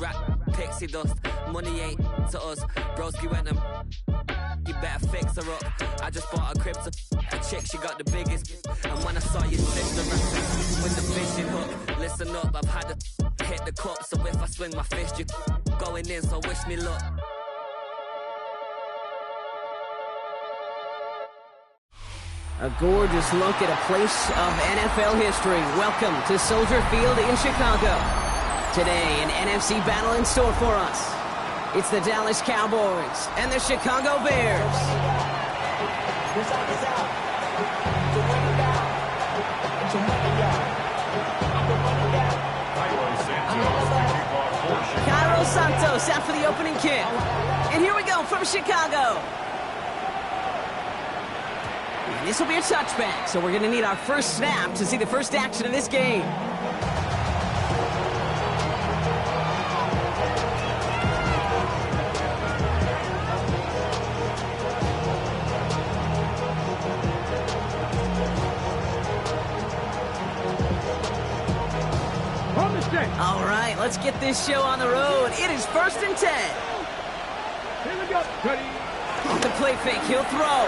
rap pixie dust. Money ain't to us. Broski went them. You better fix her up. I just bought a crib to a chick, she got the biggest. And when I saw your sister with the fishing hook, listen up, I've had to hit the cup. So if I swing my fist, you going in, so wish me luck. A gorgeous look at a place of NFL history. Welcome to Soldier Field in Chicago. Today, an NFC battle in store for us. It's the Dallas Cowboys and the Chicago Bears. Cairo Santos out for the opening kick. And here we go from Chicago. And this will be a touchback, so we're going to need our first snap to see the first action of this game. All right, let's get this show on the road. It is 1st and 10. Here we go. Ready. Off the play fake, he'll throw.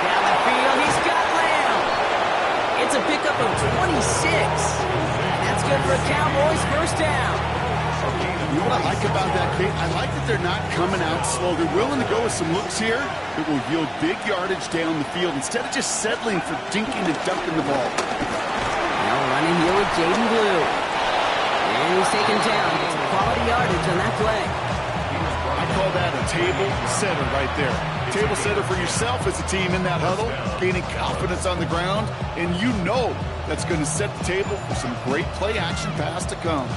Down the field, he's got Lamb. It's a pickup of 26. And that's good for a Cowboys first down. You know what I like about that, Kate? I like that they're not coming out slow. They're willing to go with some looks here that will yield big yardage down the field instead of just settling for dinking and dunking the ball. Now running here with Jaden Blue. And he's taken down. It's quality yardage on that play. I call that a table setter right there. Table setter for yourself as a team in that huddle, gaining confidence on the ground, and you know that's going to set the table for some great play-action pass to come.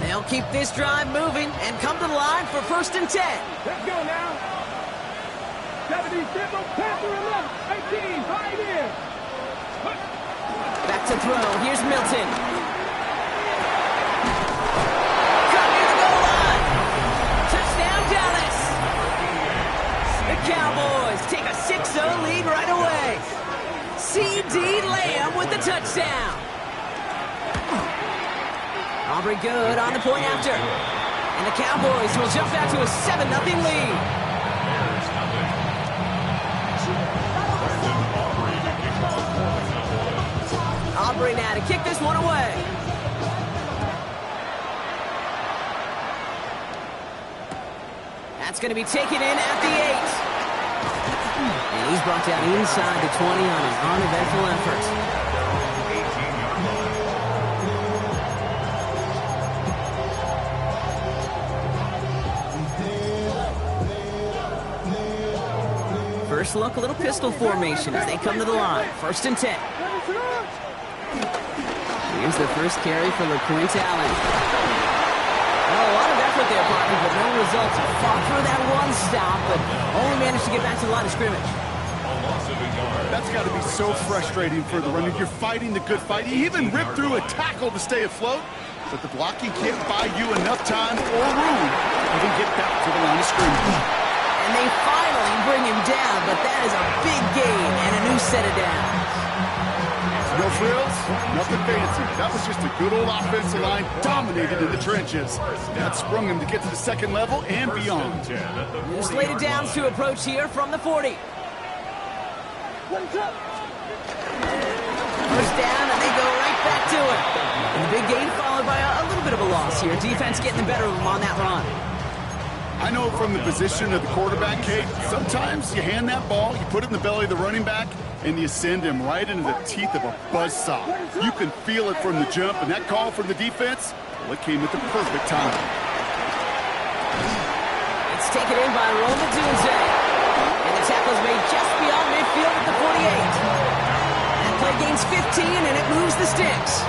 They'll keep this drive moving and come to the line for 1st and 10. Let's go now. 70 simple, Panther 11, 18, 5 in. Back to throw. Here's Milton. Cut near the goal line. Touchdown, Dallas. The Cowboys take a 6-0 lead right away. C.D. Lamb with the touchdown. Aubrey good on the point after. And the Cowboys will jump back to a 7-0 lead. Aubrey now to kick this one away. That's going to be taken in at the 8. And he's brought down inside the 20 on an uneventful effort. First look, a little pistol formation as they come to the line. 1st and 10. Here's the first carry for LaQuint Allen. Well, a lot of effort there, partner, but no results. Fought through that one stop, but only managed to get back to the line of scrimmage. That's got to be so frustrating for the runner. You're fighting the good fight. You even ripped through a tackle to stay afloat, but the blocking can't buy you enough time or room to even get back to the line of scrimmage. And they finally bring him down, but that is a big gain and a new set of downs. No frills, nothing fancy. That was just a good old offensive line dominated in the trenches. That sprung him to get to the second level and beyond. New slated downs to approach here from the 40. First down, and they go right back to it. And the big gain followed by a little bit of a loss here. Defense getting the better of them on that run. I know from the position of the quarterback, Kate, sometimes you hand that ball, you put it in the belly of the running back, and you send him right into the teeth of a buzzsaw. You can feel it from the jump, and that call from the defense, well, it came at the perfect time. It's taken in by Roma Dunze. And the tackle's made just beyond midfield at the 48. That play gains 15, and it moves the sticks.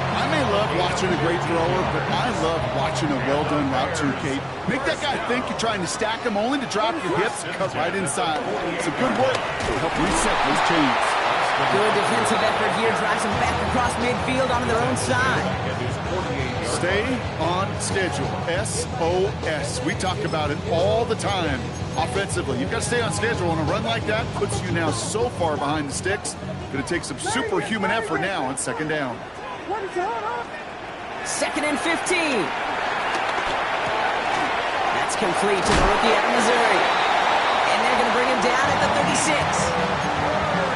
I may love watching a great thrower, but I love watching a well-done route too, Kate. Make that guy think you're trying to stack him only to drop your hips and cut right inside. Some good work to help reset those chains. Good defensive effort here. Drives them back across midfield onto their own side. Stay on schedule. SOS. We talk about it all the time offensively. You've got to stay on schedule, and a run like that puts you now so far behind the sticks. Going to take some superhuman effort now on second down. 2nd and 15. That's complete to the rookie out of Missouri. And they're going to bring him down at the 36.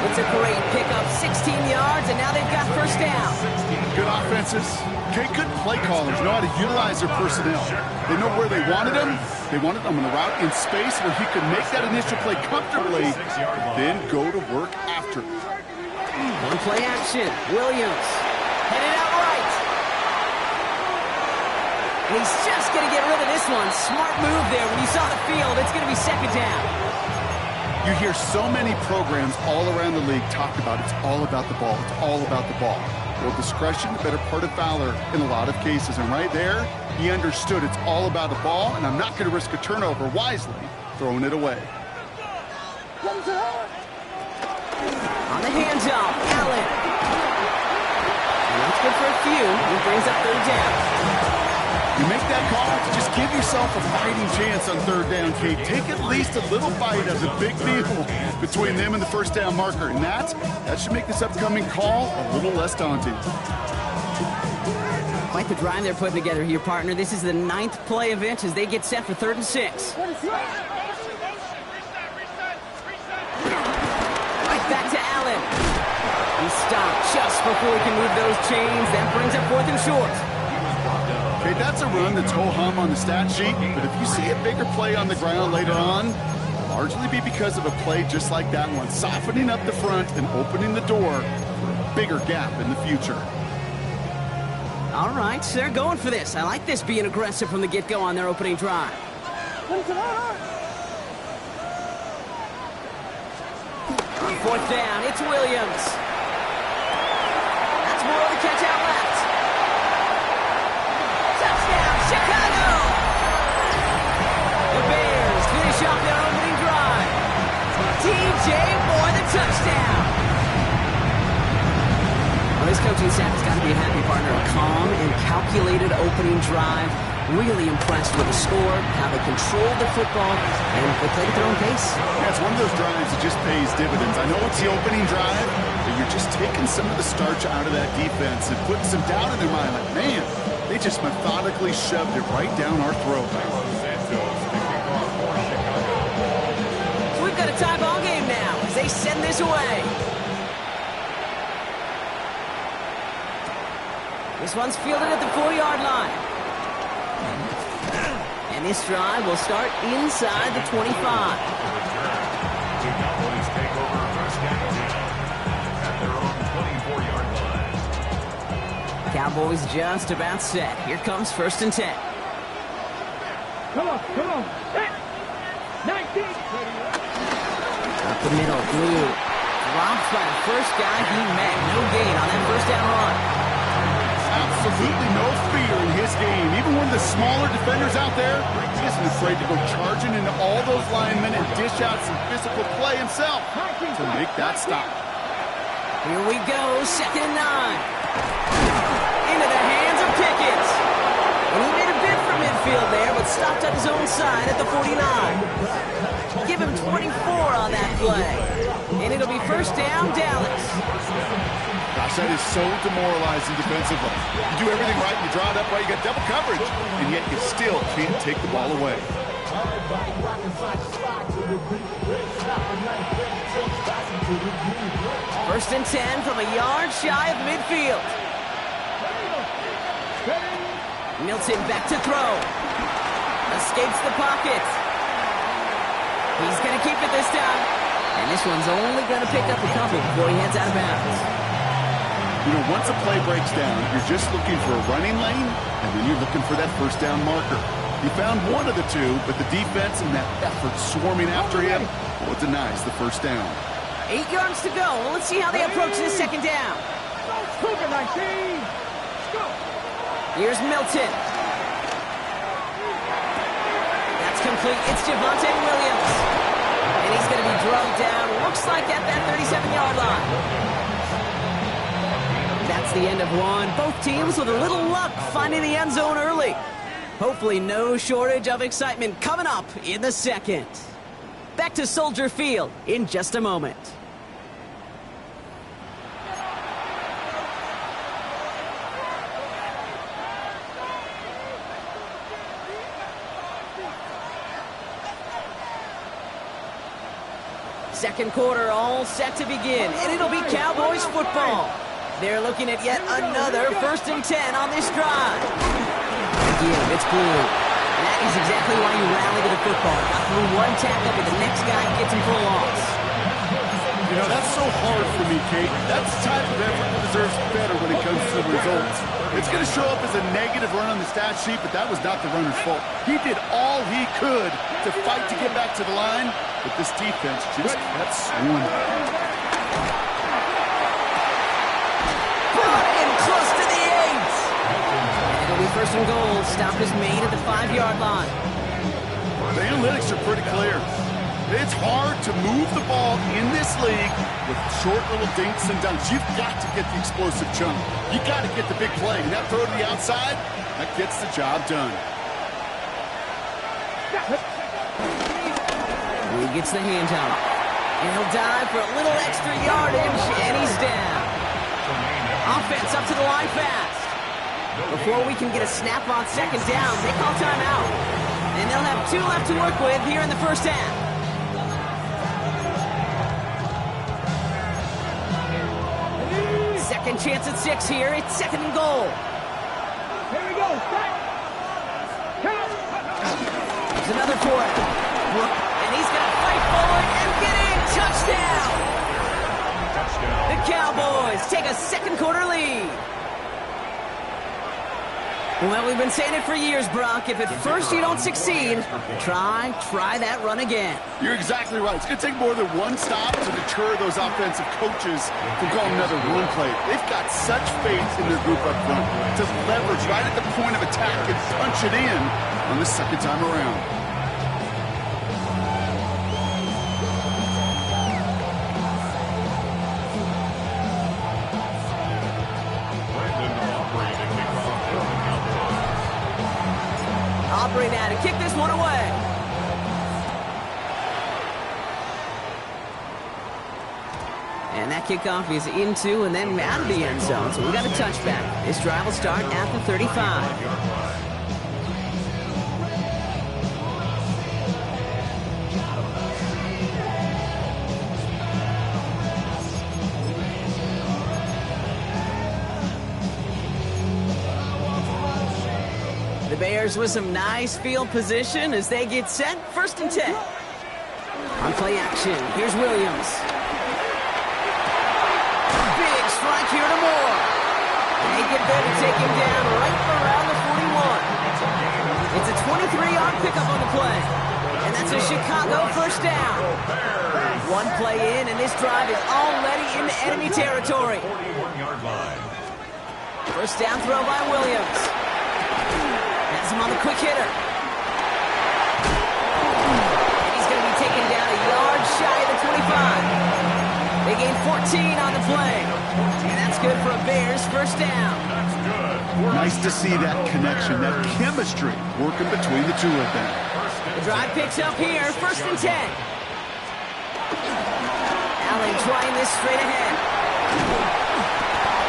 It's a great pickup, 16 yards, and now they've got first down. Good offenses. Okay, good play callers know how to utilize their personnel. They know where they wanted him. They wanted him on the route in space where he could make that initial play comfortably, then go to work after. One play action. Williams headed out right. And he's just going to get rid of this one. Smart move there. When you saw the field, it's going to be second down. You hear so many programs all around the league talk about it's all about the ball. It's all about the ball. Well, discretion, the better part of valor in a lot of cases. And right there, he understood it's all about the ball, and I'm not going to risk a turnover wisely, throwing it away. On the handoff, Allen. And that's good for a few. He brings up third down. You make that call, just give yourself a fighting chance on third down, Kate. Take at least a little bite as a big deal between them and the first down marker. And that should make this upcoming call a little less daunting. Quite the drive they're putting together here, partner. This is the 9th play of it as they get set for 3rd and 6. Right back to Allen. He stopped just before he can move those chains. That brings up 4th and short. Okay, that's a run that's ho-hum on the stat sheet, but if you see a bigger play on the ground later on, it'll largely be because of a play just like that one, softening up the front and opening the door for a bigger gap in the future. All right, they're going for this. I like this being aggressive from the get-go on their opening drive. On 4th down, it's Williams. That's more of the catch out left. Touchdown, Chicago! The Bears finish off their opening drive. TJ for the touchdown. Well, this coaching staff has got to be a happy partner. A calm and calculated opening drive. Really impressed with the score, how they controlled the football, and they played at their own pace. Yeah, it's one of those drives that just pays dividends. I know it's the opening drive, but you're just taking some of the starch out of that defense and putting some doubt in their mind. Like, man, they just methodically shoved it right down our throat. So we've got a tie ball game now as they send this away. This one's fielded at the 4-yard line. And this drive will start inside the 25. Cowboys just about set. Here comes 1st and 10. Come on. 19. Up the middle, Blue. Dropped by the first guy he met. No gain on that first down run. Absolutely no fear in his game. Even one of the smaller defenders out there, he isn't afraid to go charging into all those linemen and dish out some physical play himself to make that stop. Here we go, 2nd and 9. Into the hands of Pickett. And he made a bid for midfield there, but stopped at his own side at the 49. Give him 24 on that play. And it'll be first down, Dallas. Gosh, that is so demoralizing defensively. You do everything right, you draw it up right, you got double coverage, and yet you still can't take the ball away. 1st and 10 from a yard shy of midfield. Milton back to throw. Escapes the pocket. He's going to keep it this time. And this one's only going to pick up a couple before he heads out of bounds. You know, once a play breaks down, you're just looking for a running lane, and then you're looking for that first down marker. He found one of the two, but the defense and that effort swarming after him, well, it denies the first down. 8 yards to go. Well, let's see how they approach this second down. Here's Milton. That's complete. It's Javonte Williams. And he's going to be drugged down. Looks like at that 37-yard line. That's the end of one. Both teams with a little luck finding the end zone early. Hopefully no shortage of excitement coming up in the second. Back to Soldier Field in just a moment. second quarter all set to begin, and it'll be Cowboys football. They're looking at yet another 1st and 10 on this drive. Again, it's blue. And that is exactly why you rally to the football. Got through one tackle, but the next guy gets him for a loss. You know, that's so hard for me, Kate. That's the type of effort that deserves better when it comes to the results. It's going to show up as a negative run on the stat sheet, but that was not the runner's fault. He did all he could to fight to get back to the line, but this defense just kept swinging. Brought in close to the 8. It'll be 1st and goal. Stop is made at the 5-yard line. The analytics are pretty clear. It's hard to move the ball in this league with short little dinks and dunks. You've got to get the explosive chunk. You've got to get the big play. And that throw to the outside, that gets the job done. He gets the handout. And he'll dive for a little extra yardage, and he's down. Offense up to the line fast. Before we can get a snap on 2nd down, they call timeout. And they'll have 2 left to work with here in the 1st half. Second chance at 6 here. It's 2nd and goal. Here we go. There's another for it. And he's going to fight forward and get in. Touchdown. The Cowboys take a 2nd quarter lead. Well, we've been saying it for years, Brock. If at first you don't succeed, try that run again. You're exactly right. It's going to take more than one stop to deter those offensive coaches from calling another run play. They've got such faith in their group up front to leverage right at the point of attack and punch it in on the 2nd time around. Aubrey now to kick this one away. And that kickoff is into and then out of the end zone. So we got a touchback. This drive will start at the 35. The Bears with some nice field position as they get set. 1st and 10. On play action, here's Williams. Big strike here to Moore. They get there to take him down right around the 41. It's a 23-yard pickup on the play. And that's a Chicago 1st down. One play in, and this drive is already into enemy territory. 1st down throw by Williams. Has him on the quick hitter. And he's going to be taken down a yard shy of the 25. They gain 14 on the play. And that's good for a Bears 1st down. Nice to see that connection, that chemistry working between the two of them. The drive picks up here, 1st and 10. Allen trying this straight ahead.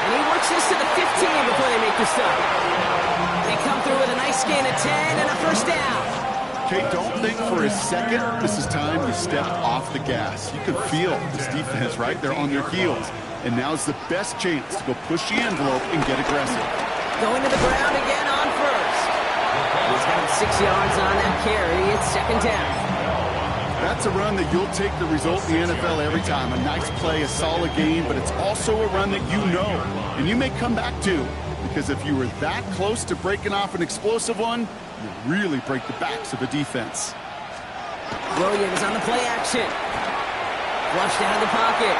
And he works this to the 15 before they make the stop. They come through with a nice gain of 10 and a 1st down. Kate, don't think for a second this is time to step off the gas. You can feel this defense right there on their heels. And now's the best chance to go push the envelope and get aggressive. Going to the ground again on 1st. He's got 6 yards on that carry. It's 2nd down. That's a run that you'll take the result in the NFL every time. A nice play, a solid game, but it's also a run that you know and you may come back to. Because if you were that close to breaking off an explosive one, you really break the backs of a defense. Williams on the play action. Flushed out of the pocket.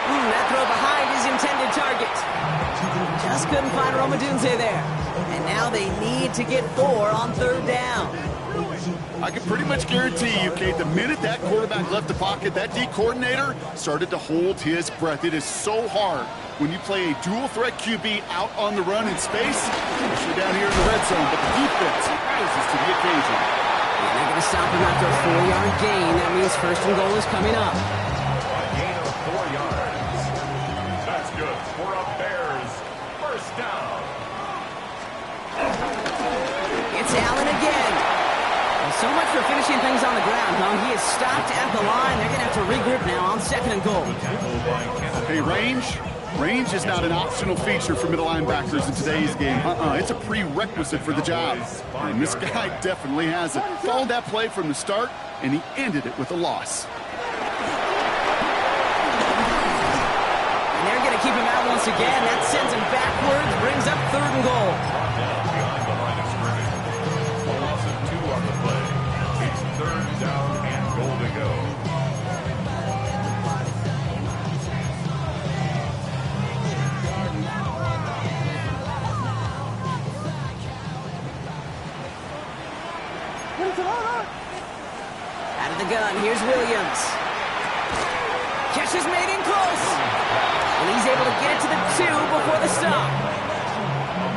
That throw behind his intended target. Just couldn't find Romadunze there. And now they need to get 4 on 3rd down. I can pretty much guarantee you, Kate, the minute that quarterback left the pocket, that D coordinator started to hold his breath. It is so hard when you play a dual-threat QB out on the run in space, especially down here in the red zone, but the defense rises to the occasion. And they're going to stop him after a 4-yard gain. That means 1st and goal is coming up. A gain of 4 yards. That's good for a Bears 1st down. It's Allen again. So much for finishing things on the ground, huh? He is stopped at the line. They're going to have to regroup now on 2nd and goal. Hey, range is not an optional feature for middle linebackers in today's game. It's a prerequisite for the job. And this guy definitely has it. Followed that play from the start, and he ended it with a loss. And they're going to keep him out once again. That sends him backwards, brings up 3rd and goal. Behind the line of scrimmage. A loss of 2 on the play. It's 3rd down and goal to go. Out of the gun, here's Williams. Catch is made in close. And he's able to get it to the 2 before the stop. A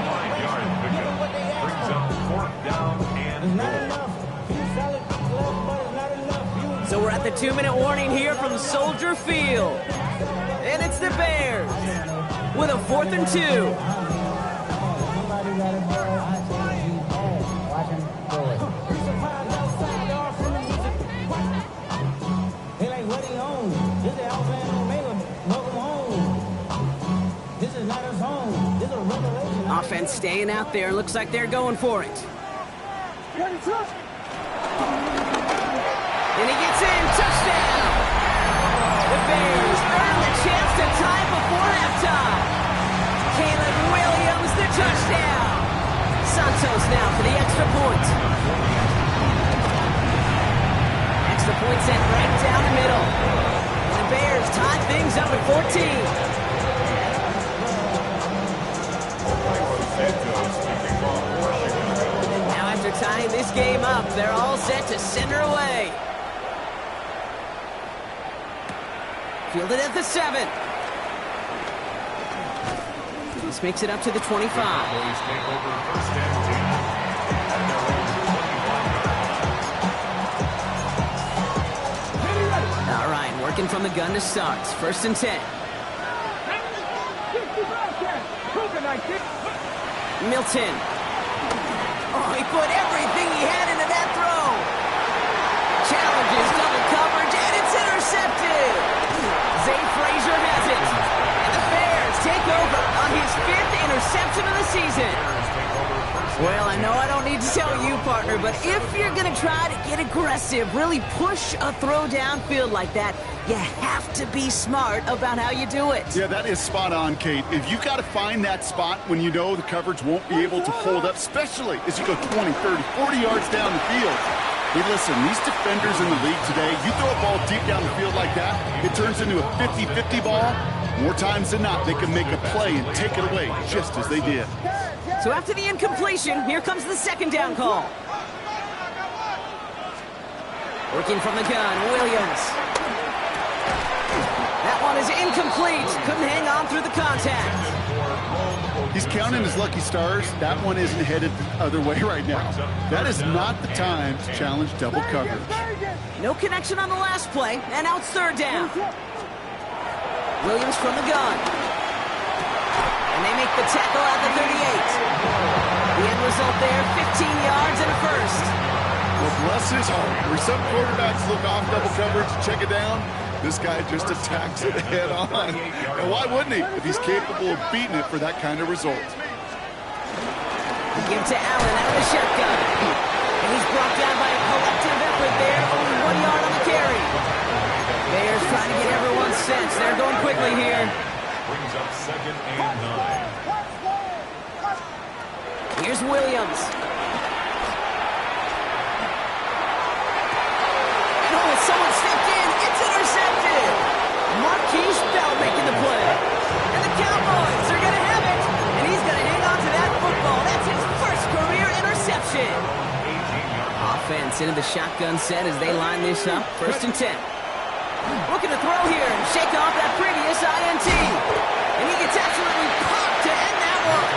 5-yard pickup brings up 4th down and goal. So we're at the 2-minute warning here from Soldier Field. And it's the Bears with a 4th and 2. Offense staying out there. Looks like they're going for it. And he gets in. Touchdown! The Bears earn the chance to tie before halftime. Caleb Williams, the touchdown. Santos now for the extra point. Extra point sent right down the middle. The Bears tie things up at 14. Now after tying this game up, they're all set to send her away. Fielded at the 7. This makes it up to the 25. All right, working from the gun to start. 1st and 10. Milton. Oh, he put everything he had into that throw. Challenges double coverage, and it's intercepted. Zay Frazier has it. And the Bears take over on his 5th interception of the season. Well, I know I don't need to tell you, partner, but if you're going to try to get aggressive, really push a throw downfield like that, you have to be smart about how you do it. Yeah, that is spot on, Kate. If you've got to find that spot when you know the coverage won't be able to hold up, especially as you go 20, 30, 40 yards down the field. Hey, listen, these defenders in the league today, you throw a ball deep down the field like that, it turns into a 50-50 ball. More times than not, they can make a play and take it away, just as they did. So after the incompletion, here comes the 2nd down call. Working from the gun, Williams. That one is incomplete. Couldn't hang on through the contact. He's counting his lucky stars. That one isn't headed the other way right now. That is not the time to challenge double coverage. No connection on the last play, and now it's 3rd down. Williams from the gun. And they make the tackle at the 38. The end result there, 15 yards and a 1st. Well, bless his heart. Where some quarterbacks look off double coverage and check it down, this guy just attacks it head on. And why wouldn't he if he's capable of beating it for that kind of result? We give to Allen out of the shotgun. And he's brought down by a collective effort there. Only 1 yard on the carry. Bears trying to get everyone set. They're going quickly here. Brings up 2nd and 9. Here's Williams. And oh, someone stepped in. It's intercepted. Marquise Bell making the play. And the Cowboys are going to have it. And he's going to hang on to that football. That's his 1st career interception. Offense into the shotgun set as they line this up. 1st and 10. Looking to throw here and shake off that previous INT. And he gets absolutely popped to end that one.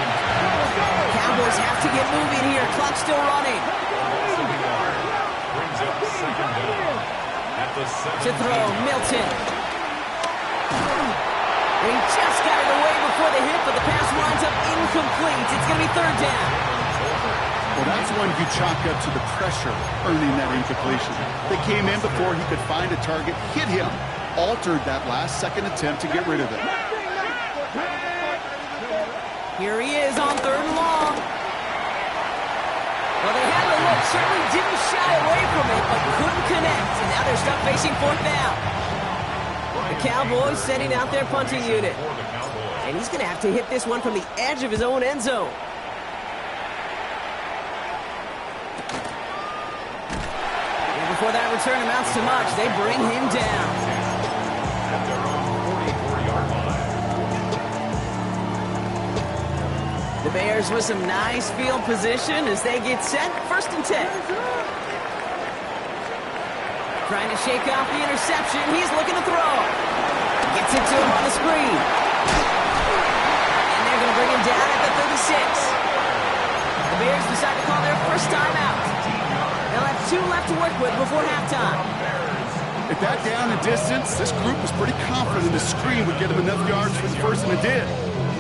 Cowboys have to get moving here. Clock still running. Brings up 2nd down. At the 7. To throw, Milton. And he just got it away before the hit, but the pass winds up incomplete. It's going to be 3rd down. Well, that's one you chalk up to the pressure earning that incompletion. They came in before he could find a target, hit him, altered that last-second attempt to get rid of it. Here he is on 3rd and long. Well, they had the look, certainly didn't shy away from it, but couldn't connect. And now they're stuck facing 4th down. The Cowboys setting out their punting unit. And he's going to have to hit this one from the edge of his own end zone. And before that return amounts to much, they bring him down. At their own 44-yard line. The Bears with some nice field position as they get set. 1st and 10. Trying to shake off the interception. He's looking to throw. Gets it to him on the screen. And they're going to bring him down at the 36. The Bears decide to call their first timeout. They'll have 2 left to work with before halftime. At that down and distance, this group was pretty confident the screen would get them enough yards for the first, and it did.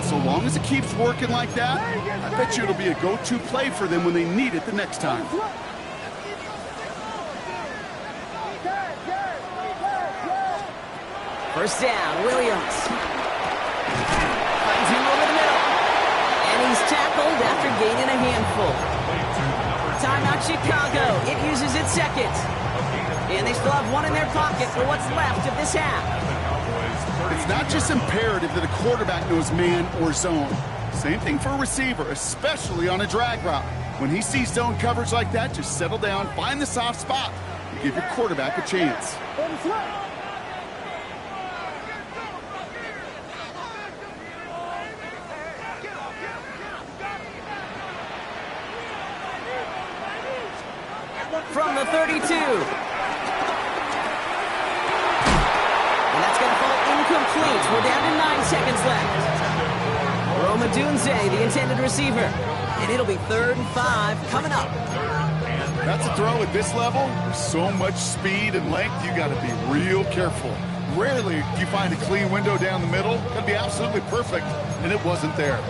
So long as it keeps working like that, I bet you it'll be a go-to play for them when they need it the next time. First down, Williams. Finds him over the middle. And he's tackled after gaining a handful. Timeout Chicago. It uses its second. And they still have 1 in their pocket for what's left of this half. It's not just imperative that a quarterback knows man or zone. Same thing for a receiver, especially on a drag route. When he sees zone coverage like that, just settle down, find the soft spot, and give your quarterback a chance. From the 32. Incomplete. We're down to 9 seconds left. Roma Dunze, the intended receiver. And it'll be 3rd and 5 coming up. That's a throw at this level. There's so much speed and length, you got to be real careful. Rarely do you find a clean window down the middle. That'd be absolutely perfect, and it wasn't there.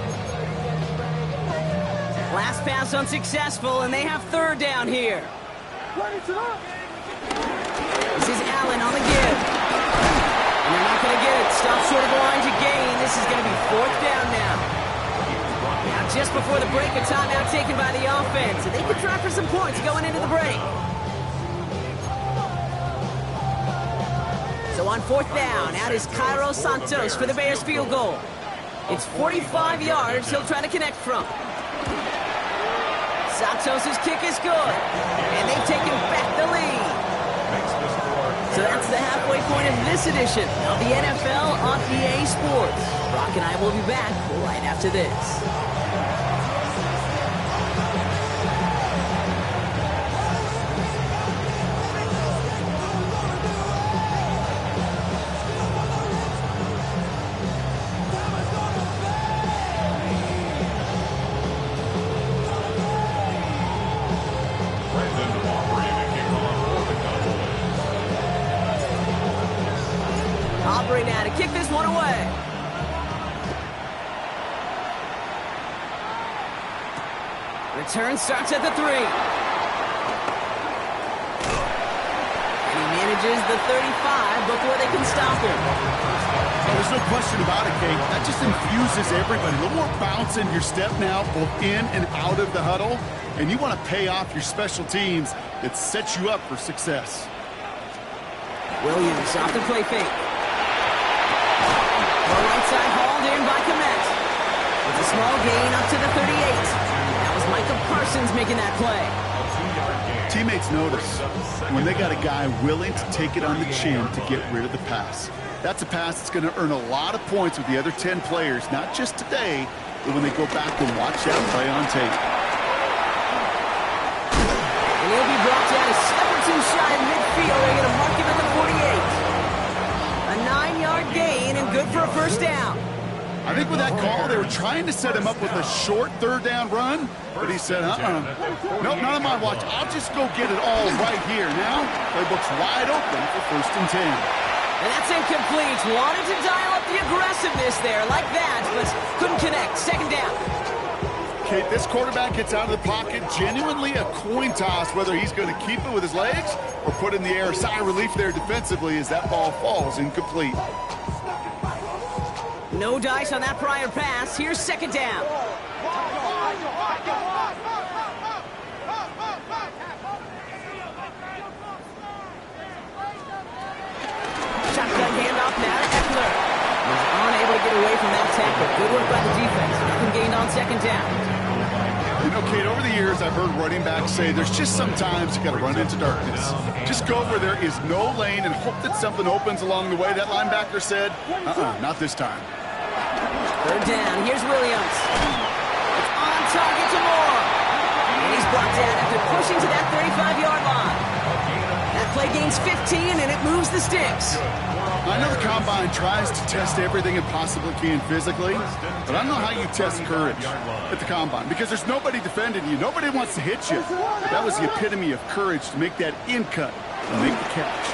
Last pass unsuccessful, and they have 3rd down here. This is Allen on the give. And they're not going to get it. Stop short of the line to gain. This is going to be 4th down now. Now, just before the break, a timeout taken by the offense. And they could try for some points going into the break. So on 4th down, out is Cairo Santos for the Bears field goal. It's 45 yards he'll try to connect from. Santos' kick is good. And they've taken back the lead. So that's the halfway point of this edition of the NFL on EA Sports. Brock and I will be back right after this. Now to kick this one away. Return starts at the 3. And he manages the 35 before they can stop him. Oh, there's no question about it, Kate. That just infuses everybody. A little more bounce in your step now, both in and out of the huddle. And you want to pay off your special teams. It sets you up for success. Williams off the play fake. Right side hauled in by Komet. It's a small gain up to the 38. That was Micah Parsons making that play. Teammates notice when they got a guy willing to take it on the chin to get rid of the pass. That's a pass that's going to earn a lot of points with the other 10 players, not just today, but when they go back and watch that play on tape. And he'll be brought down a step or 2 shy in midfield. They're going to mark him at the 48. A 9-yard gain and good for a first down. I think with that call, they were trying to set him up with a short 3rd down run, but he said, nope, not on my watch. I'll just go get it all right here. Now, playbook's wide open for 1st and 10. And that's incomplete. Wanted to dial up the aggressiveness there like that, but couldn't connect. 2nd down. Kate, this quarterback gets out of the pocket, genuinely a coin toss, whether he's going to keep it with his legs or put it in the air. Sigh of relief there defensively as that ball falls incomplete. No dice on that prior pass. Here's second down. Shotgun handoff now to Eckler. Was unable to get away from that tackle. Good work by the defense. Nothing gained on second down. You know, Kate, over the years, I've heard running backs say there's just sometimes you got to run into darkness. Just go where there is no lane and hope that something opens along the way. That linebacker said, not this time. Third down. Here's Williams. It's on target to Moore. And he's brought down after pushing to that 35-yard line. That play gains 15, and it moves the sticks. I know the Combine tries to test everything it possibly can physically, but I don't know how you test courage at the Combine because there's nobody defending you. Nobody wants to hit you. That was the epitome of courage to make that in cut and make the catch.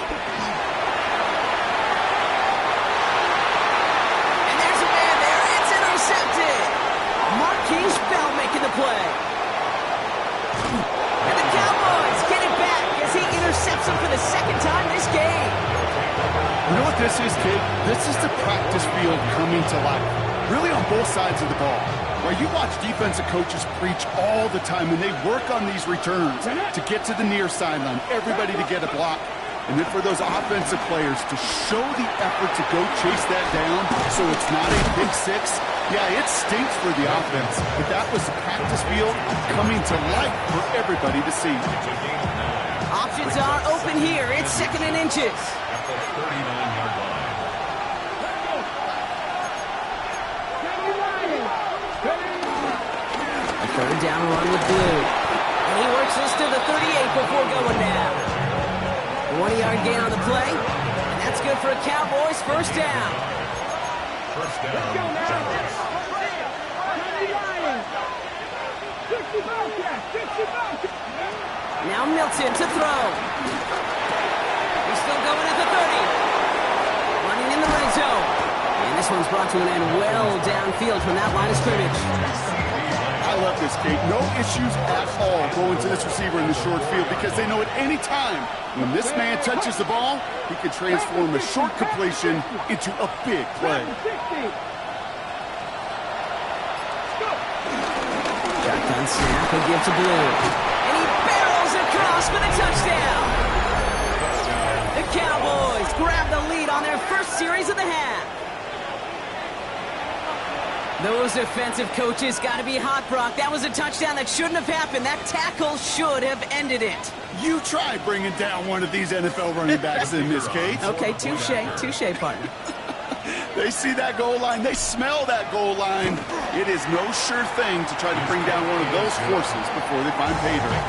And there's a man there. It's intercepted. Marquise Bell making the play. And the Cowboys get it back as he intercepts him for the second time this game. You know what this is, Kate? This is the practice field coming to life. Really on both sides of the ball. Where you watch defensive coaches preach all the time and they work on these returns to get to the near sideline, everybody to get a block. And then for those offensive players to show the effort to go chase that down so it's not a big six. Yeah, it stinks for the offense, but that was the practice field coming to life for everybody to see. Options are open here. It's second and inches. At the 39-yard line. A third down run with Blue. And he works this to the 38 before going down. 20-yard gain on the play. And that's good for a Cowboys first down. First down, Jaguars. Now Milton to throw. He's still going at the 30. Running in the red zone. And this one's brought to an end well downfield from that line of scrimmage. I love this, Kate. No issues at all going to this receiver in the short field because they know at any time when this man touches the ball, he can transform a short completion into a big play. Shotgun snap, he'll give to Blue. And he barrels across for the touchdown. The Cowboys grab the lead on their first series of the half. Those defensive coaches got to be hot, Brock. That was a touchdown that shouldn't have happened. That tackle should have ended it. You try bringing down one of these NFL running backs in this, Kate. Okay, touche, partner. They see that goal line. They smell that goal line. It is no sure thing to try to bring down one of those horses before they find pay dirt.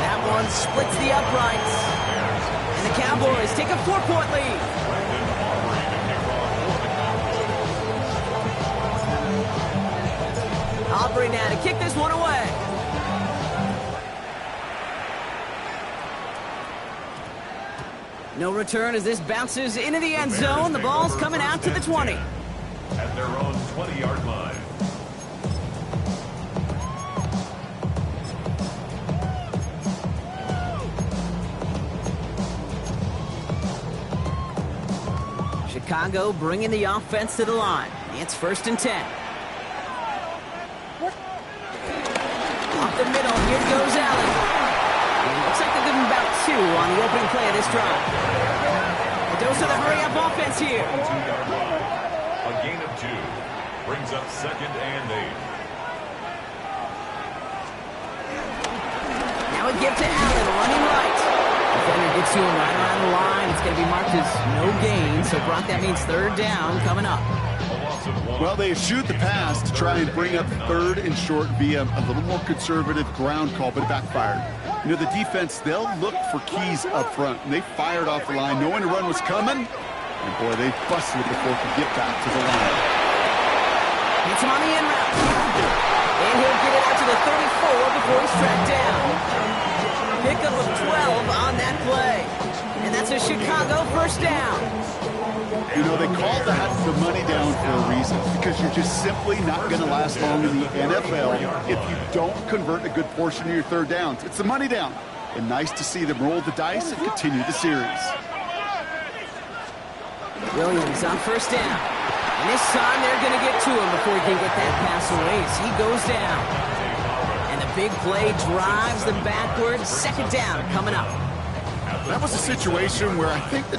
That one splits the uprights. And the Cowboys take a 4-point lead. Aubrey now to kick this one away. No return as this bounces into the end zone. The ball's coming out to the 20. At their own 20-yard line. Chicago bringing the offense to the line. It's first and 10. Off the middle, here goes Allen. And looks like they're giving him about 2 on the opening play of this drive. A dose of the hurry-up offense here. 2-yard line. A gain of 2. Brings up second and 8. Now a give to Allen, running right. Defender gets to him right around the line. It's going to be marked as no gain. So, Brock, that means third down coming up. Well, they eschewed the pass to try and bring up third and short via a little more conservative ground call, but it backfired. You know, the defense, they'll look for keys up front, and they fired off the line knowing the run was coming, and boy, they busted it before it could get back to the line. Hits him on the in route. And he'll get it out to the 34 before he's tracked down. Pickup of 12 on that play. And that's It's a Chicago first down. You know, they call that the money down for a reason, because you're just simply not going to last long in the NFL if you don't convert a good portion of your third downs. It's the money down. And nice to see them roll the dice and continue the series. Williams on first down. And this time they're going to get to him before he can get that pass away as he goes down. And the big play drives them backwards. Second down coming up. That was a situation where I think the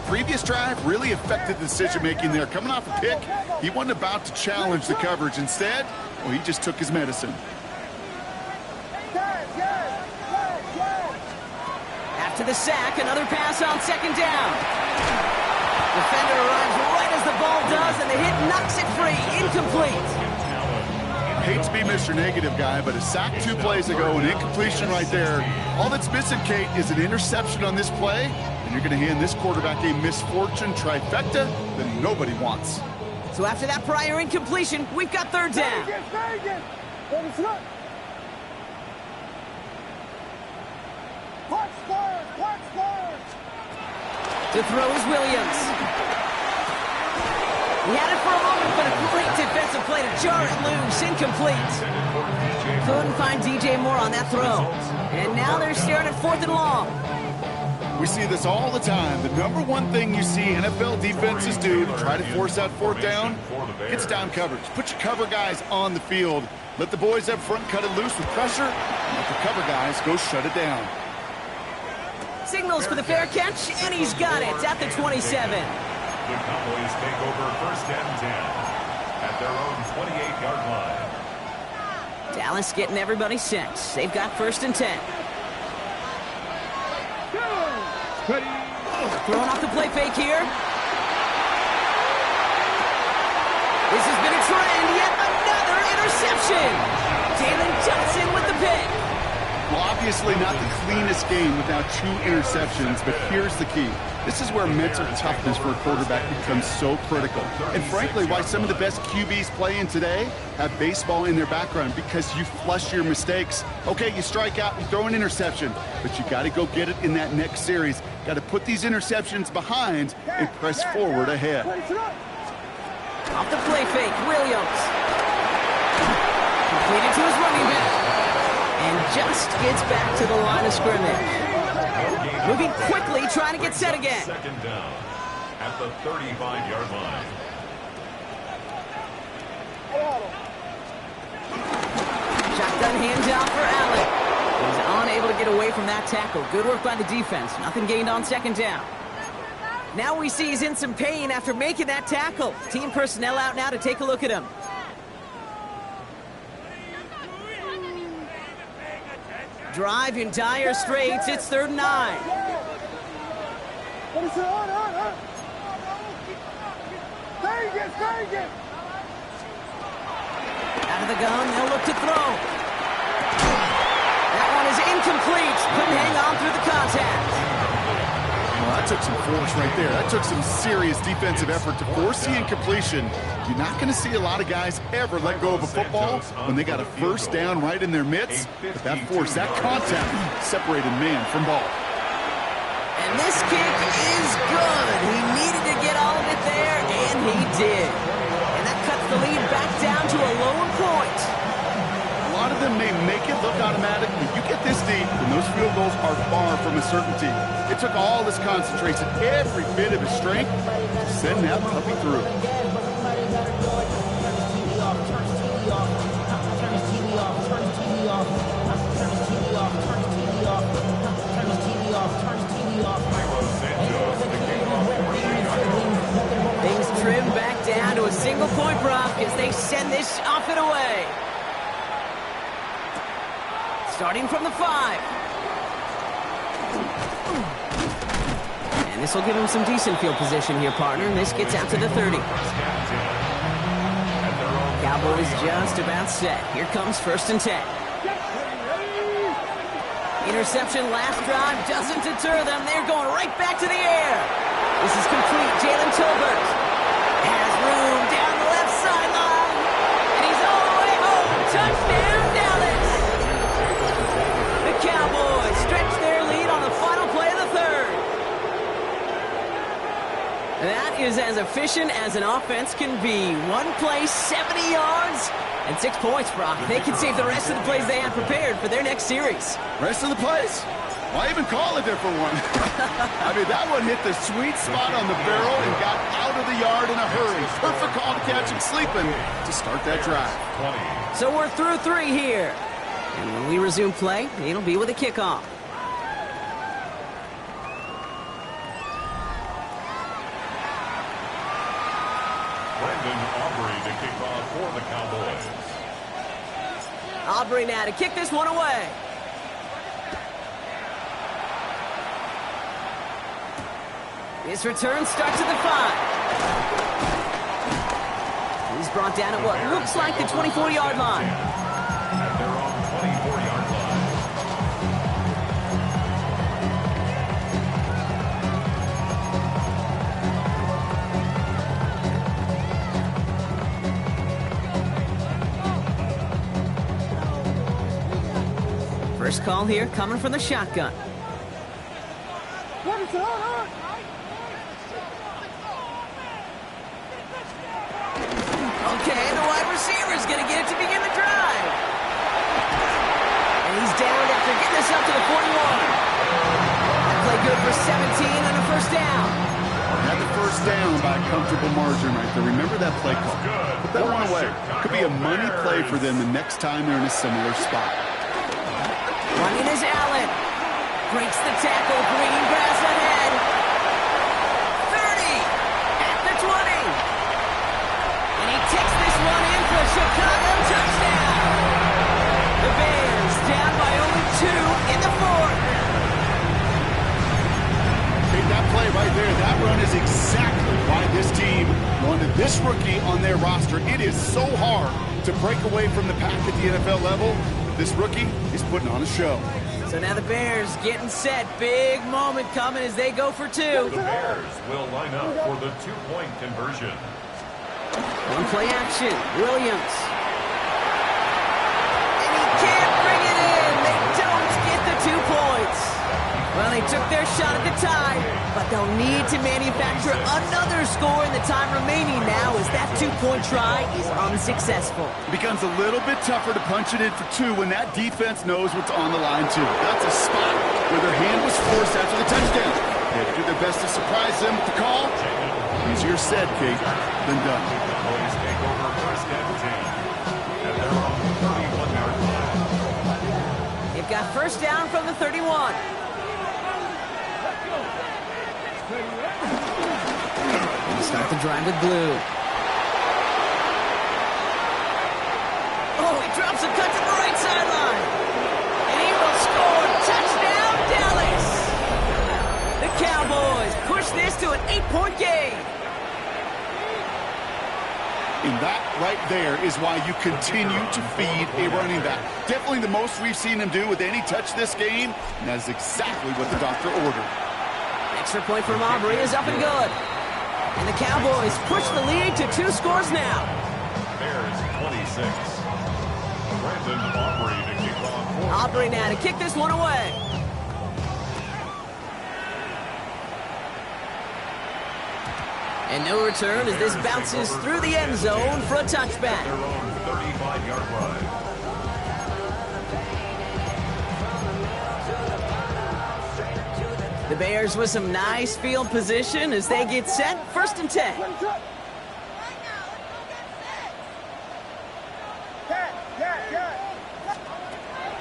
previous drive, really affected the decision-making there. Coming off a pick, he wasn't about to challenge the coverage. Instead, well, he just took his medicine. After the sack, another pass on second down. Defender arrives right as the ball does, and the hit knocks it free. Incomplete. Hate to be Mr. Negative guy, but a sack 2 plays ago, an incompletion right there. All that's missing, Kate, is an interception on this play, and you're going to hand this quarterback a misfortune trifecta that nobody wants. So after that prior incompletion, we've got third down. To throw is Williams. He had it for a moment, but a great defensive play to jar it loose. Incomplete. Couldn't find DJ Moore on that throw. And now they're staring at 4th and long. We see this all the time. The number one thing you see NFL defenses do to try to force that 4th down, it's down coverage. Put your cover guys on the field. Let the boys up front cut it loose with pressure, and let the cover guys go shut it down. Signals for the fair catch, and he's got it at the 27. The Cowboys take over 1st and 10 at their own 28-yard line. Dallas getting everybody set. They've got 1st and 10. Throwing off the play fake here. This has been a trend. Yet another interception. Jalen Johnson with the pick. Well, obviously not the cleanest game without 2 interceptions, but here's the key. This is where mental toughness for a quarterback becomes so critical. And frankly, why some of the best QBs playing today have baseball in their background, because you flush your mistakes. Okay, you strike out, you throw an interception, but you got to go get it in that next series. Got to put these interceptions behind and press forward ahead. Off the play fake, Williams. Completed to his running back. And just gets back to the line of scrimmage. Moving quickly, trying to get set again. 2nd down at the 35-yard line. Shotgun handout for Allen. He's unable to get away from that tackle. Good work by the defense. Nothing gained on 2nd down. Now we see he's in some pain after making that tackle. Team personnel out now to take a look at him. Drive in dire straits. It's 3rd and 9. Out of the gun, they'll look to throw. That one is incomplete. Couldn't hang on through the contact. Well, that took some force right there. That took some serious defensive effort to force the incompletion. You're not going to see a lot of guys ever let go of a football when they got a 1st down right in their midst. But that force, that contact, separated man from ball. And this kick is good. He needed to get all of it there, and he did. And that cuts the lead back down to a lower point. A lot of them may make it look automatic, but you get this deep, and those field goals are far from a certainty. It took all his concentration, every bit of his strength, to send that puppy through. Things trim back down to a single-point prop as they send this off and away. Starting from the 5. And this will give him some decent field position here, partner. And this gets out to the 30. Cowboys just about set. Here comes 1st and 10. Interception last drive doesn't deter them. They're going right back to the air. This is complete. Jalen Tolbert has room down the left sideline. And he's all the way home. Touchdown, Dallas. The Cowboys stretch their lead on the final play of the 3rd. is as efficient as an offense can be. One play, 70 yards, and 6 points, Brock. They can save the rest of the plays they have prepared for their next series. Rest of the plays? Why even call a different one? I mean, that one hit the sweet spot on the barrel and got out of the yard in a hurry. Perfect call to catch him sleeping to start that drive. So we're through 3 here. And when we resume play, it'll be with a kickoff. Brandon Aubrey to kick off for the Cowboys. Aubrey now to kick this one away. This return starts at the 5. He's brought down at what looks like the 24-yard line. At their own 24-yard line. First call here coming from the shotgun. Okay, the wide receiver's going to get it to begin the drive. And he's down after getting this up to the 41. That play good for 17 and a first down. Had the first down by a comfortable margin right there. Remember that play call. Put that one away. Could be a money play for them the next time they're in a similar spot. Running is Allen. Breaks the tackle. Green grass ahead. 30 at the 20. And he takes this one in for a Chicago touchdown. The Bears down by only 2 in the 4th. Take that play right there. That run is exactly why this team wanted this rookie on their roster. It is so hard to break away from the pack at the NFL level. This rookie is putting on a show. So now the Bears getting set. Big moment coming as they go for 2. The Bears will line up for the 2-point conversion. One play action. Williams. And he can't bring it in. They don't get the 2 points. Well, they took their shot at the tie, but they'll need to manufacture another score in the time remaining now as that 2-point try is unsuccessful. It becomes a little bit tougher to punch it in for 2 when that defense knows what's on the line, too. That's a spot where their hand was forced after the touchdown. They have to do their best to surprise them with the call. Easier said, Kate, than done. Boys take over first and 10 at their own 31-yard line. They've got first down from the 31. Start the drive with blue. Oh, he drops a cut to the right sideline. And he will score. Touchdown, Dallas. The Cowboys push this to an 8-point game. And that right there is why you continue to feed a running back. Definitely the most we've seen him do with any touch this game. And that is exactly what the doctor ordered. Extra point from Aubrey is up and good. And the Cowboys push the lead to 2 scores now. Bears 26. Brandon Aubrey to kick off for Aubrey now to kick this one away. And no return as this bounces through the end zone for a touchback. their own 35-yard line. The Bears with some nice field position as they get set. First and 10.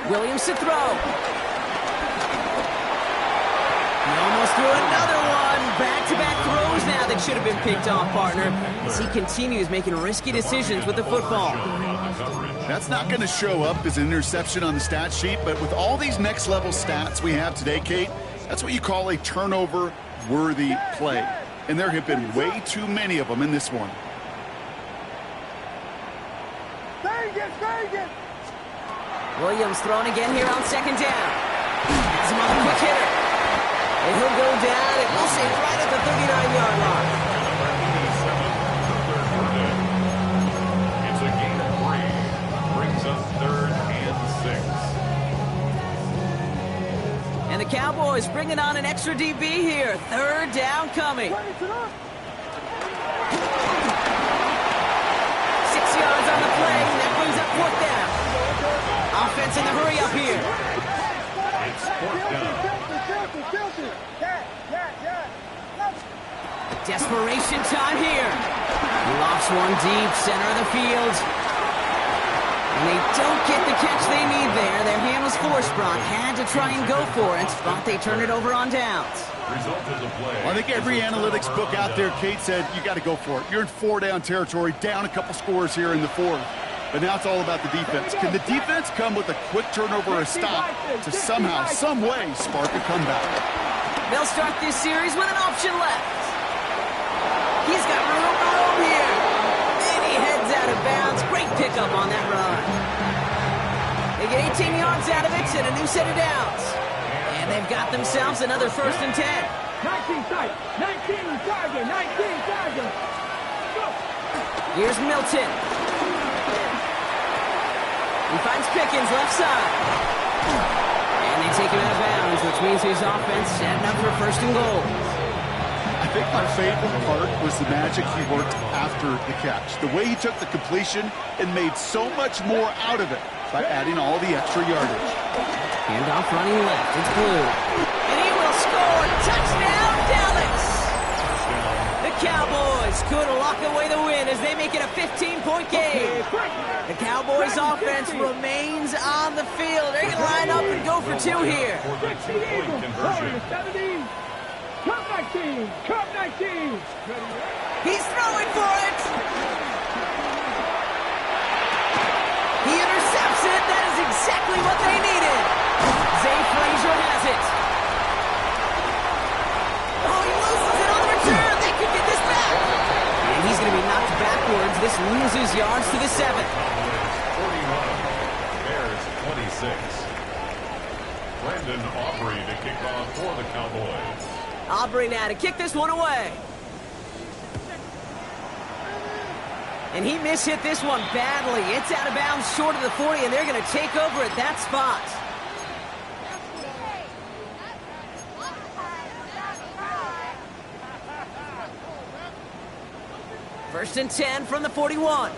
Williams to throw. He almost threw another one. Back-to-back throws now that should have been picked off, partner, as he continues making risky decisions with the football. That's not going to show up as an interception on the stat sheet, but with all these next-level stats we have today, Kate, that's what you call a turnover-worthy play. And there have been way too many of them in this one. Williams thrown again here on second down. It's another quick hitter. And he'll go down, and we'll say right at the 39-yard line. It's a gain of 3. Brings us 3rd and 6. And the Cowboys bringing on an extra DB here. 3rd down coming. offense in the hurry up here. It's fourth down. Desperation time here. Lofts one deep, center of the field. And they don't get the catch they need there. Their hand was forced, Brock. Had to try and go for it, but they turned it over on downs. Result of the play. Well, I think every analytics book out there, Kate, said you got to go for it. You're in 4-down territory, down a couple scores here in the fourth. But now it's all about the defense. Can the defense come with a quick turnover or a stop to somehow, some way, spark a comeback? They'll start this series with an option left. He's got room to roam here. And he heads out of bounds. Great pickup on that run. They get 18 yards out of it and a new set of downs. And they've got themselves another 1st and 10. 19 sight, 19 target, 19 target. Go. Here's Milton. He finds Pickens left side. And they take him out of bounds, which means his offense setting up for 1st and goal. I think my favorite part was the magic he worked after the catch. The way he took the completion and made so much more out of it by adding all the extra yardage. Handoff running left. It's Blue. And he will score. Touchdown, Dallas! The Cowboys could lock away the win as they make it a 15-point game. The Cowboys offense remains on the field. They're going to line up and go for 2 here. For the 2-point conversion. 17. Cup 19. Cup 19. He's throwing for it. He intercepts it. That is exactly what they needed. Zay Frazier has it. Oh, he loses it on the return. They could get this back. And he's going to be knocked backwards. This loses yards to the 7. 41. Bears 26. Brandon Aubrey to kick off for the Cowboys. Aubrey now to kick this one away. And he mishit this one badly. It's out of bounds short of the 40, and they're going to take over at that spot. First and 10 from the 41. Out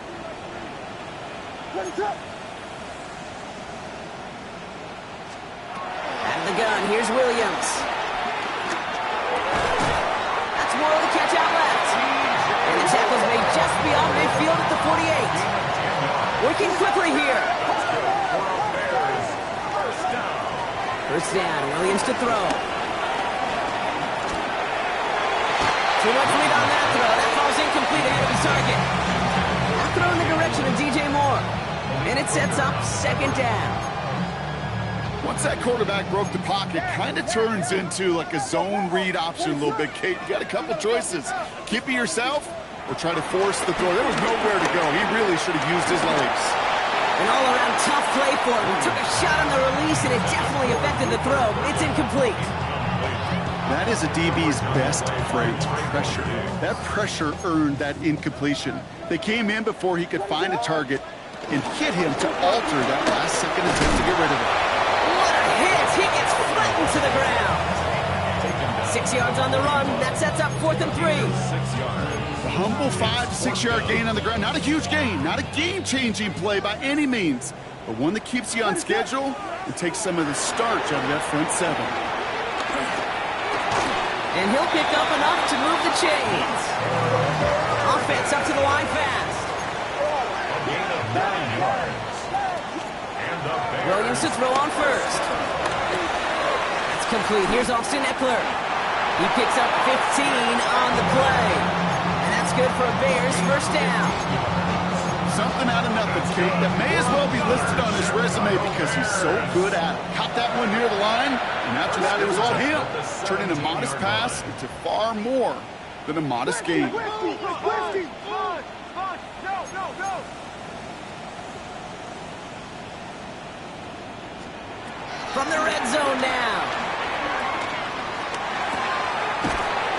of the gun, here's Williams. That's Moore to catch out left. And the tackle's made just beyond midfield at the 48. Working quickly here. First down, Williams to throw. Too much lead on that throw. That falls incomplete ahead of his target. Now throw in the direction of DJ Moore. And it sets up 2nd down. Once that quarterback broke the pocket, kind of turns into like a zone read option a little bit, Kate. You got a couple choices. Keep it yourself or try to force the throw. There was nowhere to go. He really should have used his legs. An all-around tough play for him. He took a shot on the release, and it definitely affected the throw. It's incomplete. That is a DB's best trait, pressure. That pressure earned that incompletion. They came in before he could find a target and hit him to alter that last-second attempt to get rid of it. What a hit! He gets flattened to the ground. 6 yards on the run. That sets up 4th and 3. 6 yards. A humble 5 to 6 yard gain on the ground. Not a huge gain, not a game-changing play by any means, but one that keeps you on schedule and takes some of the starch out of that front 7. And he'll pick up enough to move the chains. Offense up to the line fast. A gain of 9 yards. And the Bears. Williams to throw on first. That's complete. Here's Austin Eckler. He picks up 15 on the play. And that's good for a Bears first down. Something out of nothing, Kate, that may as well be listed on his resume because he's so good at it. Caught that one near the line, and after that it was all him. Turning a modest pass into far more than a modest gain. From the red zone now.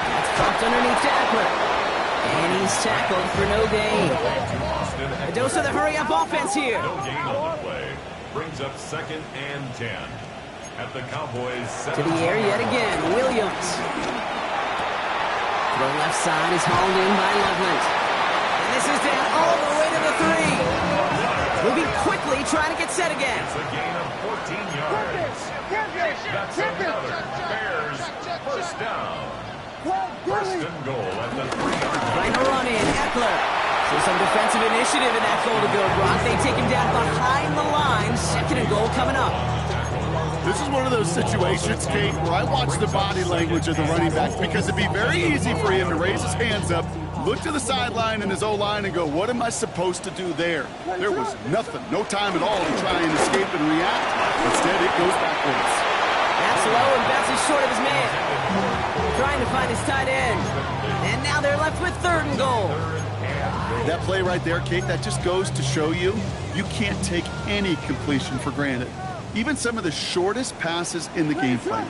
That's dropped underneath Eckler. And he's tackled for no gain. A dose of the hurry-up offense here. No gain on the play. Brings up 2nd and 10. At the Cowboys' To the air yet again, Williams. The left side is hauled in by Loveland. And this is down all the way to the 3. Moving quickly, trying to get set again. It's a gain of yards. That's another Bears first down. First and goal at the 3-yard line. Trying to run in, Eckler. So some defensive initiative in that goal to go, Brock. They take him down behind the line. Second and goal coming up. This is one of those situations, Kate, where I watch the body language of the running back because it'd be very easy for him to raise his hands up, look to the sideline and his O-line and go, what am I supposed to do there? There was nothing, no time at all to try and escape and react. Instead, it goes backwards. That's low and bounces short of his man. Trying to find his tight end. And now they're left with third and goal. That play right there, Kate, that just goes to show you, you can't take any completion for granted. Even some of the shortest passes in the game plan.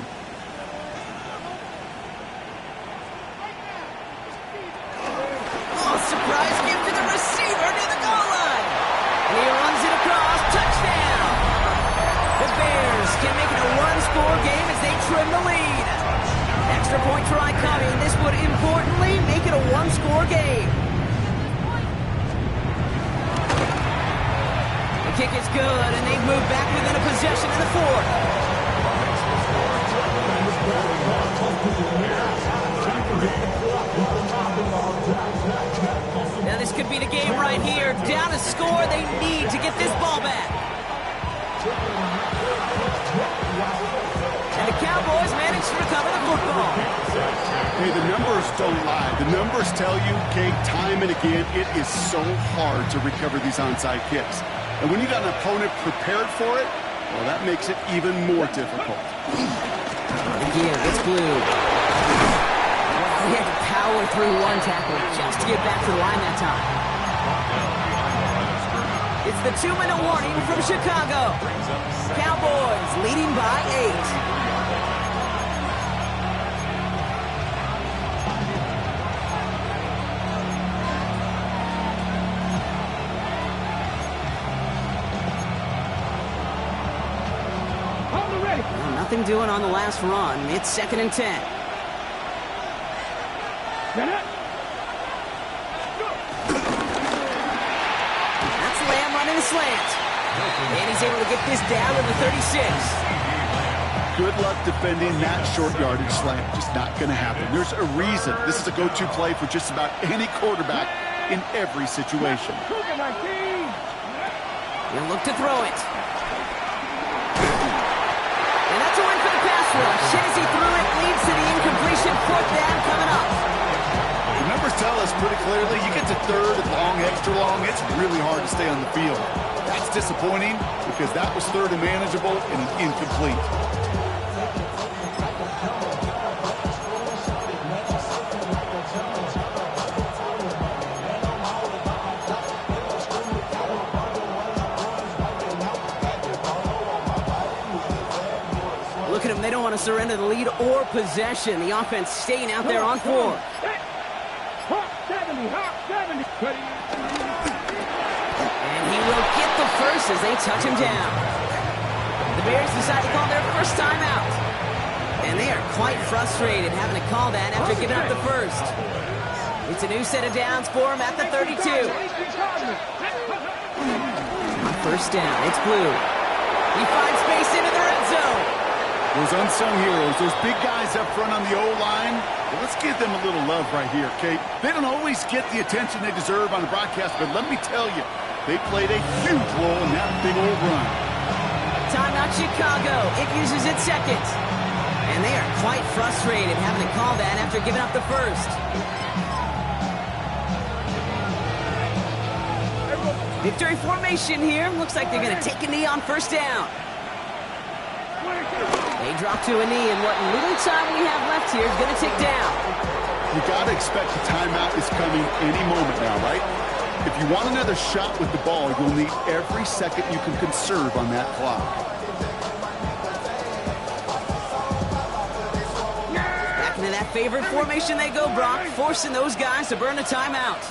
Oh, surprise give to the receiver near the goal line. And he runs it across. Touchdown. The Bears can make it a one-score game as they trim the lead. Extra point try coming. This would importantly make it a one-score game. The kick is good, and they've moved back within a possession in the fourth. Now this could be the game right here. Down to score, they need to get this ball back. And the Cowboys manage to recover the football. Hey, the numbers don't lie. The numbers tell you, Kate, time and again, it is so hard to recover these onside kicks. And when you got an opponent prepared for it, well, that makes it even more difficult. Again, it's blue. He had to power through one tackle just to get back to the line that time. It's the 2-minute warning from Chicago. Cowboys leading by 8. Nothing doing on the last run. It's 2nd and 10. That's Lamb running the slant. And he's able to get this down to the 36. Good luck defending that short yardage slant. Just not going to happen. There's a reason. This is a go-to play for just about any quarterback in every situation. He'll look to throw it. And that's a win for the pass rush. As he threw it, leads to the incompletion. 4th down coming up. The numbers tell us pretty clearly, you get to third and long, extra long, it's really hard to stay on the field. That's disappointing because that was third and manageable and an incomplete. Look at them. They don't want to surrender the lead or possession. The offense staying out there on 4. And he will get the first as they touch him down. The Bears decide to call their first timeout. And they are quite frustrated having to call that after giving up the first. It's a new set of downs for him at the 32. On first down, it's blue. He finds space into the red zone. Those unsung heroes, those big guys up front on the O-line, well, let's give them a little love right here, Kate. They don't always get the attention they deserve on the broadcast, but let me tell you, they played a huge role in that big old run. Timeout Chicago. It uses its second. And they are quite frustrated having to call that after giving up the first. Victory formation here. Looks like they're going to take a knee on first down. They drop to a knee, and what little time we have left here is going to tick down. You got to expect the timeout is coming any moment now, right? If you want another shot with the ball, you'll need every second you can conserve on that clock. Back into that favorite formation they go, Brock, forcing those guys to burn a timeout.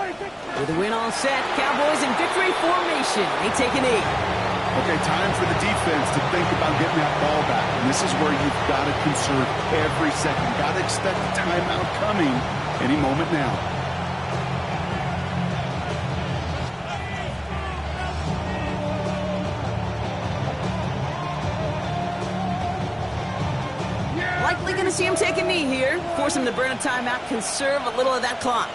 With the win all set, Cowboys in victory formation. They take a knee. Okay, time for the defense to think about getting that ball back. And this is where you've got to conserve every second. You've got to expect a timeout coming any moment now. Likely going to see him take a knee here. Force him to burn a timeout, conserve a little of that clock.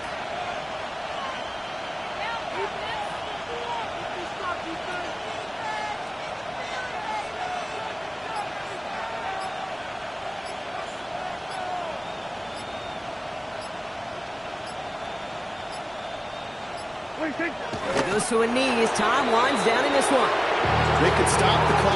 He goes to a knee as time winds down in this one. They could stop the clock